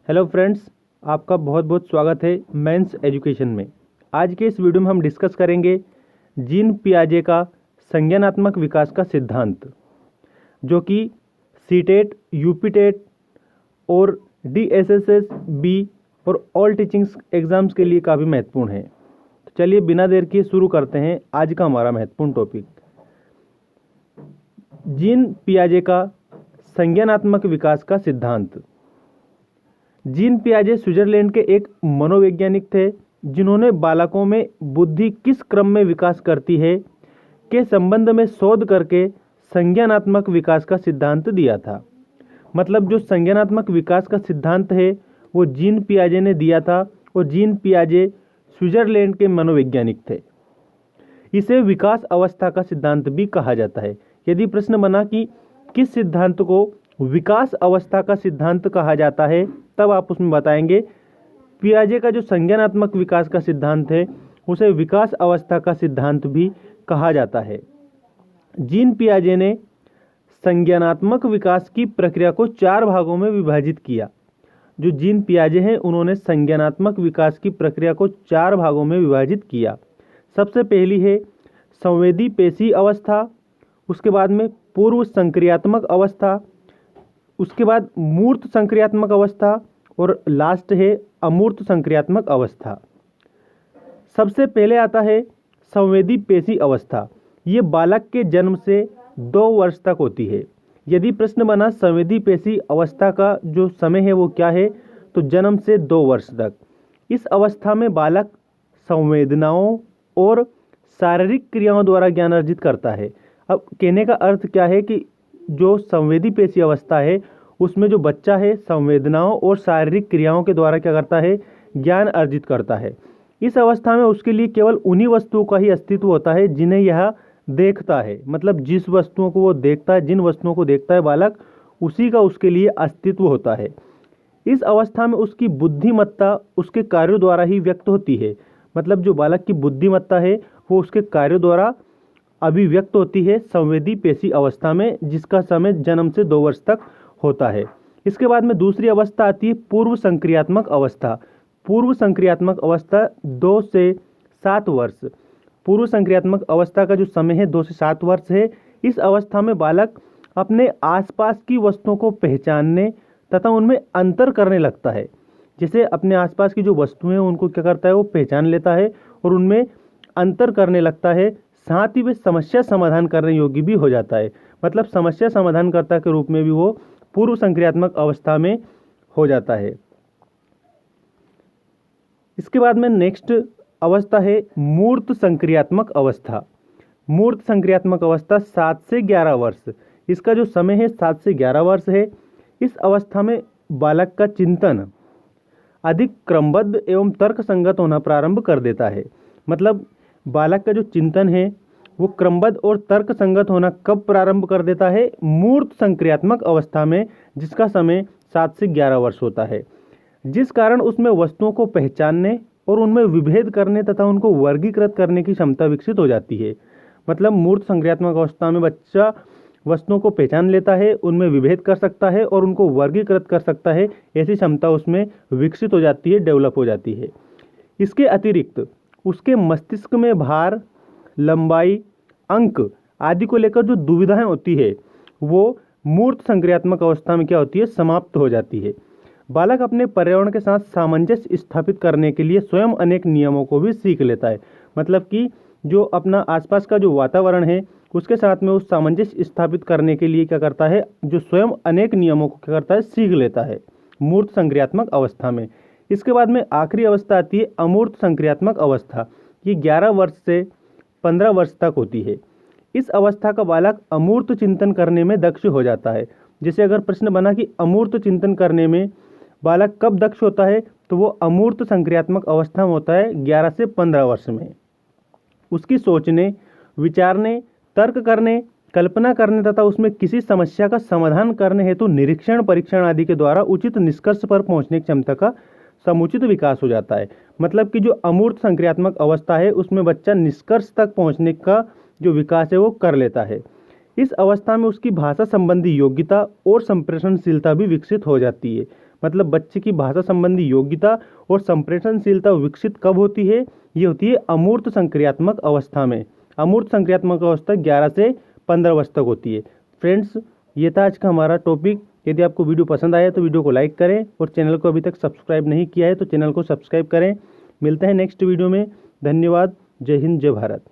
Hello friends, आपका बहुत बहुत स्वागत है मेंस एजुकेशन में। आज के इस वीडियो में हम डिस्कस करेंगे जीन पियाजे का संज्ञानात्मक विकास का सिद्धांत, जो कि सीटेट, यूपीटेट और डीएसएसएस बी और ऑल टीचिंग्स एग्जाम्स के लिए काफ़ी महत्वपूर्ण है। तो चलिए बिना देर किए शुरू करते हैं आज का हमारा महत्वपूर्ण टॉपिक, जीन पियाजे का संज्ञानात्मक विकास का सिद्धांत। जीन पियाजे स्विट्जरलैंड के एक मनोवैज्ञानिक थे जिन्होंने बालकों में बुद्धि किस क्रम में विकास करती है के संबंध में शोध करके संज्ञानात्मक विकास का सिद्धांत दिया था। मतलब जो संज्ञानात्मक विकास का सिद्धांत है वो जीन पियाजे ने दिया था और जीन पियाजे स्विट्जरलैंड के मनोवैज्ञानिक थे। इसे विकास अवस्था का सिद्धांत भी कहा जाता है। यदि प्रश्न बना कि किस सिद्धांत को विकास अवस्था का सिद्धांत कहा जाता है, तब आप उसमें बताएंगे पियाजे का जो संज्ञानात्मक विकास का सिद्धांत है उसे विकास अवस्था का सिद्धांत भी कहा जाता है। जीन पियाजे ने संज्ञानात्मक विकास की प्रक्रिया को 4 भागों में विभाजित किया। जो जीन पियाजे हैं उन्होंने संज्ञानात्मक विकास की प्रक्रिया को 4 भागों में विभाजित किया। सबसे पहली है संवेदी पेशी अवस्था, उसके बाद में पूर्व संक्रियात्मक अवस्था, उसके बाद मूर्त संक्रियात्मक अवस्था और लास्ट है अमूर्त संक्रियात्मक अवस्था। सबसे पहले आता है संवेदी पेशी अवस्था। ये बालक के जन्म से 2 वर्ष तक होती है। यदि प्रश्न बना संवेदी पेशी अवस्था का जो समय है वो क्या है, तो जन्म से 2 वर्ष तक। इस अवस्था में बालक संवेदनाओं और शारीरिक क्रियाओं द्वारा ज्ञान अर्जित करता है। अब कहने का अर्थ क्या है कि जो संवेदी पेशी अवस्था है उसमें जो बच्चा है संवेदनाओं और शारीरिक क्रियाओं के द्वारा क्या करता है, ज्ञान अर्जित करता है। इस अवस्था में उसके लिए केवल उन्हीं वस्तुओं का ही अस्तित्व होता है जिन्हें यह देखता है। मतलब जिस वस्तुओं को वो देखता है, जिन वस्तुओं को देखता है बालक, उसी का उसके लिए अस्तित्व होता है। इस अवस्था में उसकी बुद्धिमत्ता उसके कार्यों द्वारा ही व्यक्त होती है। मतलब जो बालक की बुद्धिमत्ता है वो उसके कार्यों द्वारा अभिव्यक्त होती है संवेदी पेशी अवस्था में, जिसका समय जन्म से 2 वर्ष तक होता है। इसके बाद में दूसरी अवस्था आती है पूर्व संक्रियात्मक अवस्था। पूर्व संक्रियात्मक अवस्था 2 से 7 वर्ष। पूर्व संक्रियात्मक अवस्था का जो समय है 2 से 7 वर्ष है। इस अवस्था में बालक अपने आसपास की वस्तुओं को पहचानने तथा उनमें अंतर करने लगता है। जैसे अपने आसपास की जो वस्तुएं हैं उनको क्या करता है, वो पहचान लेता है और उनमें अंतर करने लगता है। साथ ही वे समस्या समाधान करने योग्य भी हो जाता है। मतलब समस्या समाधानकर्ता के रूप में भी वो पूर्व संक्रियात्मक अवस्था में हो जाता है। इसके बाद में नेक्स्ट अवस्था है मूर्त संक्रियात्मक अवस्था। मूर्त संक्रियात्मक अवस्था 7 से 11 वर्ष। इसका जो समय है 7 से 11 वर्ष है। इस अवस्था में बालक का चिंतन अधिक क्रमबद्ध एवं तर्कसंगत होना प्रारंभ कर देता है। मतलब बालक का जो चिंतन है वो क्रमबद्ध और तर्कसंगत होना कब प्रारंभ कर देता है, मूर्त संक्रियात्मक अवस्था में, जिसका समय 7 से 11 वर्ष होता है। जिस कारण उसमें वस्तुओं को पहचानने और उनमें विभेद करने तथा उनको वर्गीकृत करने की क्षमता विकसित हो जाती है। मतलब मूर्त संक्रियात्मक अवस्था में बच्चा वस्तुओं को पहचान लेता है, उनमें विभेद कर सकता है और उनको वर्गीकृत कर सकता है। ऐसी क्षमता उसमें विकसित हो जाती है, डेवलप हो जाती है। इसके अतिरिक्त उसके मस्तिष्क में भार, लंबाई, अंक आदि को लेकर जो दुविधाएं होती है वो मूर्त संक्रियात्मक अवस्था में क्या होती है, समाप्त हो जाती है। बालक अपने पर्यावरण के साथ सामंजस्य स्थापित करने के लिए स्वयं अनेक नियमों को भी सीख लेता है। मतलब कि जो अपना आसपास का जो वातावरण है उसके साथ में उस सामंजस्य स्थापित करने के लिए क्या करता है, जो स्वयं अनेक नियमों को क्या करता है, सीख लेता है मूर्त संक्रियात्मक अवस्था में। इसके बाद में आखिरी अवस्था आती है अमूर्त संक्रियात्मक अवस्था। ये 11 वर्ष से 15 वर्ष तक होती है। इस अवस्था का बालक अमूर्त चिंतन करने में दक्ष हो जाता है। जैसे अगर प्रश्न बना कि अमूर्त चिंतन करने में बालक कब दक्ष होता है, तो वो अमूर्त संक्रियात्मक अवस्था में होता है 11 से 15 वर्ष में। उसकी सोचने, विचारने, तर्क करने, कल्पना करने तथा उसमें किसी समस्या का समाधान करने हेतु निरीक्षण, परीक्षण आदि के द्वारा उचित निष्कर्ष पर पहुंचने की क्षमता का समुचित विकास हो जाता है। मतलब कि जो अमूर्त संक्रियात्मक अवस्था है उसमें बच्चा निष्कर्ष तक पहुंचने का जो विकास है वो कर लेता है। इस अवस्था में उसकी भाषा संबंधी योग्यता और संप्रेषणशीलता भी विकसित हो जाती है। मतलब बच्चे की भाषा संबंधी योग्यता और संप्रेषणशीलता विकसित कब होती है? ये होती है अमूर्त संक्रियात्मक अवस्था में। अमूर्त संक्रियात्मक अवस्था 11 से 15 वर्ष तक होती है। फ्रेंड्स, ये था आज का हमारा टॉपिक। यदि आपको वीडियो पसंद आया तो वीडियो को लाइक करें और चैनल को अभी तक सब्सक्राइब नहीं किया है तो चैनल को सब्सक्राइब करें। मिलते हैं नेक्स्ट वीडियो में। धन्यवाद। जय हिंद, जय भारत।